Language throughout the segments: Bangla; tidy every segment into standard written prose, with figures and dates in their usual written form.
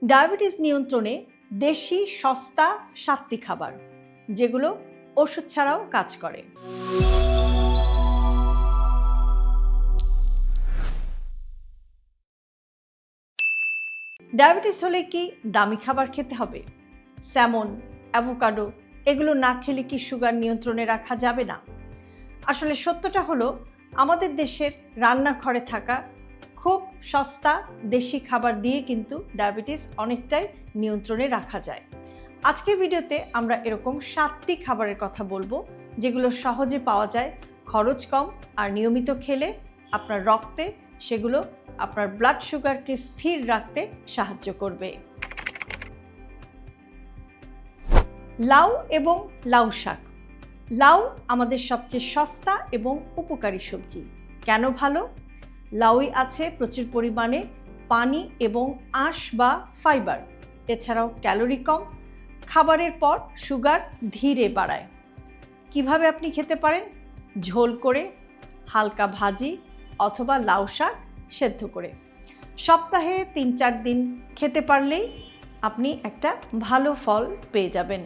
ডায়াবেটিস নিয়ন্ত্রণে দেশি সস্তা 7টি খাবার যেগুলো ওষুধ ছাড়াও কাজ করে। ডায়াবেটিস হলে কি দামি খাবার খেতে হবে? স্যামন, অ্যাভোকাডো এগুলো না খেলে কি সুগার নিয়ন্ত্রণে রাখা যাবে না? আসলে সত্যটা হলো আমাদের দেশের রান্নাঘরে থাকা খুব সস্তা দেশি খাবার দিয়ে কিন্তু ডায়াবেটিস অনেকটাই নিয়ন্ত্রণে রাখা যায়। আজকের ভিডিওতে আমরা এরকম 7টি খাবারের কথা বলবো যেগুলো সহজে পাওয়া যায়, খরচ কম, আর নিয়মিত খেলে আপনার রক্তে সেগুলো আপনার ব্লাড সুগারকে স্থির রাখতে সাহায্য করবে। লাউ এবং লাউ শাক। লাউ আমাদের সবচেয়ে সস্তা এবং উপকারী সবজি। কেন ভালো? লাউয়ে আছে প্রচুর পরিমাণে পানি এবং আঁশ বা ফাইবার। এছাড়াও ক্যালোরি কম, খাবারের পর সুগার ধীরে বাড়ায়। কিভাবে আপনি খেতে পারেন? ঝোল করে, হালকা ভাজি অথবা লাউ শাক সেদ্ধ করে। সপ্তাহে 3-4 দিন খেতে পারলেই আপনি একটা ভালো ফল পেয়ে যাবেন।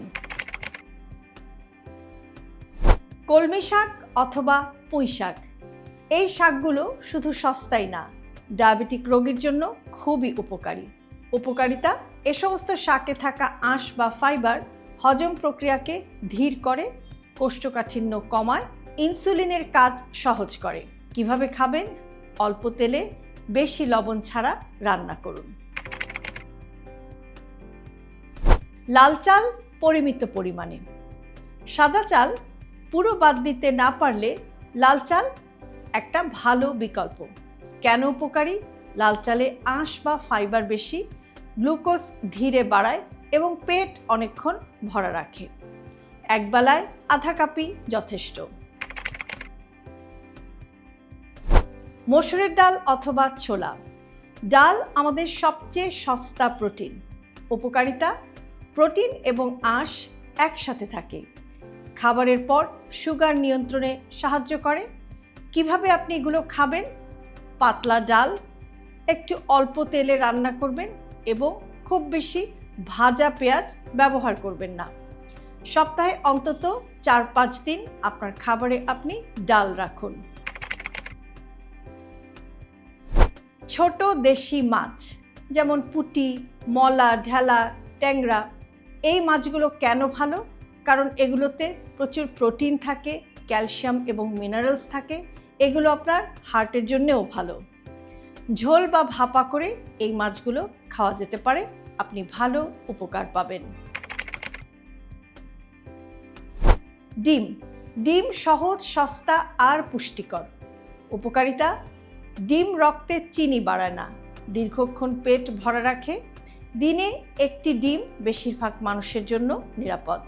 কলমি শাক অথবা পুঁই শাক। এই শাকগুলো শুধু সস্তাই না, ডায়াবেটিক রোগীর জন্য খুবই উপকারী। উপকারিতা: এ সমস্ত শাকে থাকা আঁশ বা ফাইবার হজম প্রক্রিয়াকে ধীর করে, কোষ্ঠকাঠিন্য কমায়, ইনসুলিনের কাজ সহজ করে। কিভাবে খাবেন? অল্প তেলে, বেশি লবণ ছাড়া রান্না করুন। লাল চাল পরিমিত পরিমাণে। সাদা চাল পুরো বাদ দিতে না পারলে লাল চাল একটা ভালো বিকল্প। কেন উপকারী? লাল চালে আঁশ বা ফাইবার বেশি, গ্লুকোজ ধীরে বাড়ায় এবং পেট অনেকক্ষণ ভরা রাখে। একবেলায় আধা কাপই যথেষ্ট। মসুরের ডাল অথবা ছোলা। ডাল আমাদের সবচেয়ে সস্তা প্রোটিন। উপকারিতা: প্রোটিন এবং আঁশ একসাথে থাকে। খাবারের পর সুগার নিয়ন্ত্রণে সাহায্য করে। কিভাবে আপনি এগুলো খাবেন? পাতলা ডাল একটু অল্প তেলে রান্না করবেন এবং খুব বেশি ভাজা পেঁয়াজ ব্যবহার করবেন না। সপ্তাহে অন্তত 4-5 দিন আপনার খাবারে আপনি ডাল রাখুন। ছোট দেশি মাছ যেমন পুঁটি, মলা, ঢেলা, ট্যাংরা, এই মাছগুলো কেন ভালো? কারণ এগুলোতে প্রচুর প্রোটিন থাকে, ক্যালসিয়াম এবং মিনারেলস থাকে। এগুলো আপনার হার্টের জন্যও ভালো। ঝোল বা ভাপা করে এই মাছগুলো খাওয়া যেতে পারে, আপনি ভালো উপকার পাবেন। ডিম। ডিম সহজ, সস্তা আর পুষ্টিকর। উপকারিতা: ডিম রক্তে চিনি বাড়ায় না, দীর্ঘক্ষণ পেট ভরা রাখে। দিনে একটি ডিম বেশিরভাগ মানুষের জন্য নিরাপদ।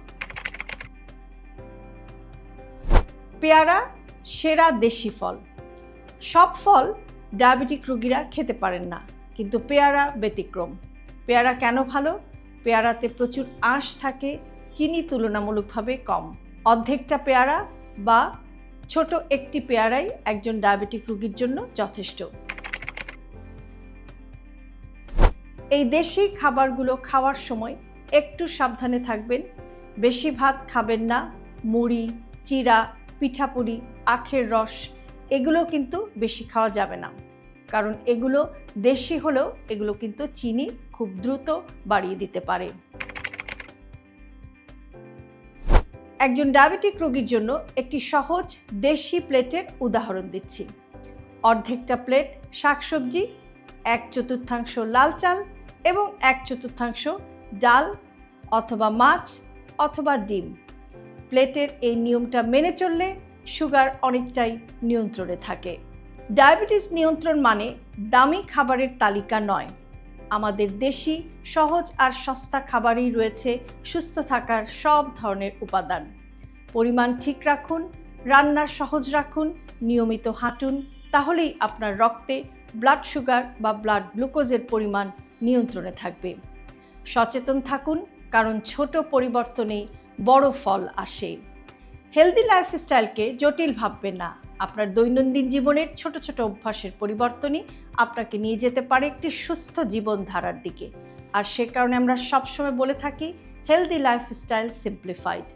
পেয়ারা সেরা দেশি ফল। সব ফল ডায়াবেটিক রোগীরা খেতে পারেন না, কিন্তু পেয়ারা ব্যতিক্রম। পেয়ারা কেন ভালো? পেয়ারাতে প্রচুর আঁশ থাকে, চিনি তুলনামূলকভাবে কম। অর্ধেকটা পেয়ারা বা ছোট একটি পেয়ারাই একজন ডায়াবেটিক রোগীর জন্য যথেষ্ট। এই দেশি খাবারগুলো খাওয়ার সময় একটু সাবধানে থাকবেন। বেশি ভাত খাবেন না। মুড়ি, চিড়া, পিঠাপুলি, আখের রস এগুলো কিন্তু বেশি খাওয়া যাবে না, কারণ এগুলো দেশি হলেও এগুলো কিন্তু চিনি খুব দ্রুত বাড়িয়ে দিতে পারে। একজন ডায়াবেটিক রোগীর জন্য একটি সহজ দেশি প্লেটের উদাহরণ দিচ্ছি। অর্ধেকটা প্লেট শাকসবজি, 1/4 লাল চাল এবং 1/4 ডাল অথবা মাছ অথবা ডিম। প্লেটের এই নিয়মটা মেনে চললে সুগার অনেকটাই নিয়ন্ত্রণে থাকে। ডায়াবেটিস নিয়ন্ত্রণ মানে দামি খাবারের তালিকা নয়। আমাদের দেশি সহজ আর সস্তা খাবারেই রয়েছে সুস্থ থাকার সব ধরনের উপাদান। পরিমাণ ঠিক রাখুন, রান্না সহজ রাখুন, নিয়মিত হাঁটুন, তাহলেই আপনার রক্তে ব্লাড সুগার বা ব্লাড গ্লুকোজের পরিমাণ নিয়ন্ত্রণে থাকবে। সচেতন থাকুন, কারণ ছোট পরিবর্তনেই বড় ফল আসে। হেলদি লাইফস্টাইলকে জটিল ভাববেন না। আপনার দৈনন্দিন জীবনের ছোট ছোট অভ্যাসের পরিবর্তনই আপনাকে নিয়ে যেতে পারে একটি সুস্থ জীবনধারার দিকে। আর সে কারণে আমরা সবসময় বলে থাকি হেলদি লাইফস্টাইল সিম্পলিফাইড।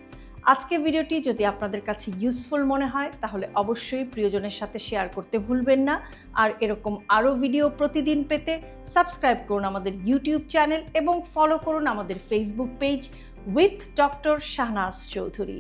আজকের ভিডিওটি যদি আপনাদের কাছে ইউজফুল মনে হয় তাহলে অবশ্যই প্রিয়জনের সাথে শেয়ার করতে ভুলবেন না। আর এরকম আরও ভিডিও প্রতিদিন পেতে সাবস্ক্রাইব করুন আমাদের ইউটিউব চ্যানেল এবং ফলো করুন আমাদের Facebook page with doctor Shahnaz Chowdhury.